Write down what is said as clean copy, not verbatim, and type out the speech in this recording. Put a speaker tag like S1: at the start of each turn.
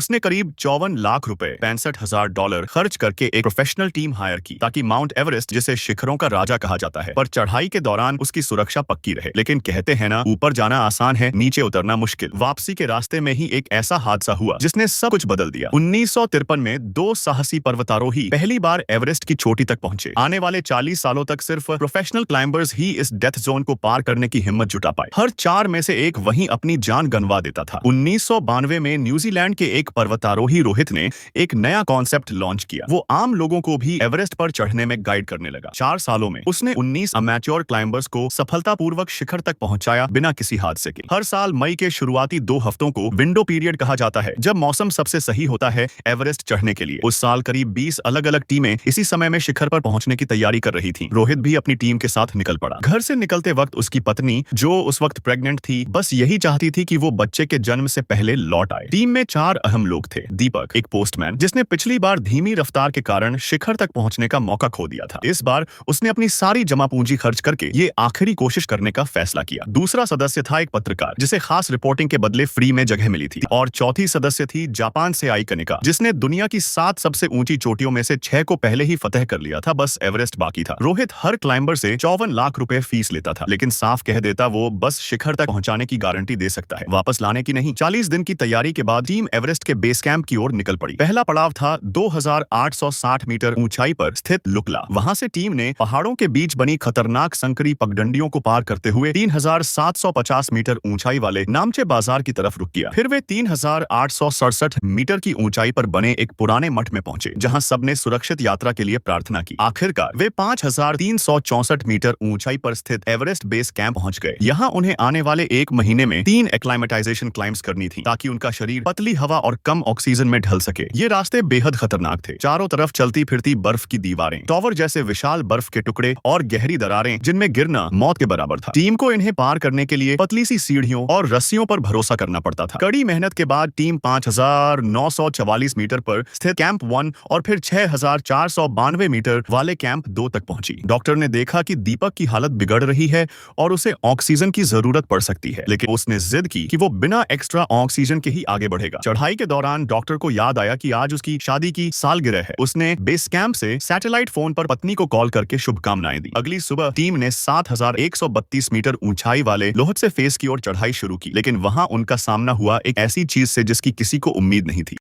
S1: उसने करीब 54 लाख रुपए $65,000 खर्च करके एक प्रोफेशनल टीम हायर की ताकि माउंट एवरेस्ट, जिसे शिखरों का राजा कहा जाता है, पर चढ़ाई के दौरान उसकी सुरक्षा पक्की रहे। लेकिन कहते हैं ना, ऊपर जाना आसान है, नीचे उतरना मुश्किल। वापसी के रास्ते में ही एक ऐसा हादसा हुआ जिसने सब कुछ बदल दिया। 1953 में दो साहसी पर्वतारोही पहली बार एवरेस्ट की चोटी तक पहुंचे। आने वाले 40 सालों तक सिर्फ प्रोफेशनल क्लाइंबर्स ही इस डेथ जोन को पार करने की हिम्मत जुटा पाए। हर 4 में से एक वहीं अपनी जान गंवा देता था। 1992 में न्यूजीलैंड के एक पर्वतारोही रोहित ने एक नया कॉन्सेप्ट लॉन्च किया। वो आम लोगों को भी एवरेस्ट पर चढ़ने में गाइड करने लगा। 4 सालों में उसने 19 अमेच्योर क्लाइंबर्स को सफलतापूर्वक शिखर तक पहुंचाया बिना किसी हादसे के। हर साल मई के शुरुआती 2 हफ्तों को विंडो पीरियड कहा जाता है, जब मौसम सबसे सही होता है एवरेस्ट चढ़ने के लिए। उस साल करीब 20 अलग-अलग टीमें इसी समय में शिखर पर पहुंचने की तैयारी कर रही थीं। रोहित भी अपनी टीम के साथ निकल पड़ा। घर से निकलते वक्त उसकी पत्नी, जो उस वक्त प्रेग्नेंट थी, बस यही चाहती थी कि वो बच्चे के जन्म से पहले लौट आए। टीम में 4 अहम लोग थे। दीपक, एक पोस्टमैन जिसने पिछली बार धीमी रफ्तार के कारण शिखर तक पहुंचने का मौका खो दिया था। इस बार उसने अपनी सारी जमा पूंजी खर्च करके ये आखिरी कोशिश करने का फैसला किया। दूसरा सदस्य था एक पत्रकार, जिसे खास रिपोर्टिंग के बदले फ्री में जगह मिली थी। और चौथी सदस्य थी जापान से आई कनिका, जिसने दुनिया की 7 सबसे ऊंची चोटियों में से 6 को पहले ही फतह कर लिया था। बस एवरेस्ट बाकी था। रोहित हर क्लाइंबर से 54 लाख रुपए फीस लेता था, लेकिन साफ कह देता वो बस शिखर तक पहुंचाने की गारंटी दे सकता है, वापस लाने की नहीं। 40 दिन की तैयारी के बाद टीम एवरेस्ट के बेस कैंप की ओर निकल पड़ी। पहला पड़ाव था 2860 मीटर ऊंचाई पर स्थित लुकला। वहां से टीम ने पहाड़ों के बीच बनी खतरनाक संकरी पगडंडियों को पार करते हुए 3750 मीटर ऊंचाई वाले नामचे बाजार की तरफ रुक किया। फिर वे 3867 मीटर की ऊंचाई पर बने एक पुराने मठ में पहुंचे, जहां सबने सुरक्षित यात्रा के लिए प्रार्थना की। आखिरकार वे 5364 मीटर ऊंचाई पर स्थित एवरेस्ट बेस कैंप पहुंच गए। यहाँ उन्हें आने वाले 1 महीने में 3 एक्लाइमेटाइजेशन क्लाइम्स करनी थी, ताकि उनका शरीर पतली हवा और कम ऑक्सीजन में ढल सके। ये रास्ते बेहद खतरनाक थे। चारों तरफ चलती फिरती बर्फ की दीवारें, टॉवर जैसे विशाल बर्फ के टुकड़े और गहरी दरारें, जिनमें गिरना मौत के बराबर था। टीम को इन्हें पार करने के लिए पतली सी सीढ़ियों और रस्सियों पर भरोसा करना पड़ता था। कड़ी मेहनत के बाद टीम 5944 मीटर पर स्थित कैंप 1 और फिर 6492 मीटर वाले कैंप 2 तक पहुंची। डॉक्टर ने देखा कि दीपक की हालत बिगड़ रही है और उसे ऑक्सीजन की जरूरत पड़ सकती है, लेकिन उसने जिद की कि वो बिना एक्स्ट्रा ऑक्सीजन के ही आगे बढ़ेगा। चढ़ाई के दौरान डॉक्टर को याद आया कि आज उसकी शादी की सालगिरह है। उसने बेस कैंप से सैटेलाइट फोन पर पत्नी को कॉल करके शुभकामनाएं दी। अगली सुबह टीम ने 7132 मीटर ऊंचाई वाले लोहट से फेस की ओर चढ़ाई शुरू की, लेकिन वहां उनका सामना हुआ एक ऐसी चीज से जिसकी किसी को उम्मीद नहीं थी।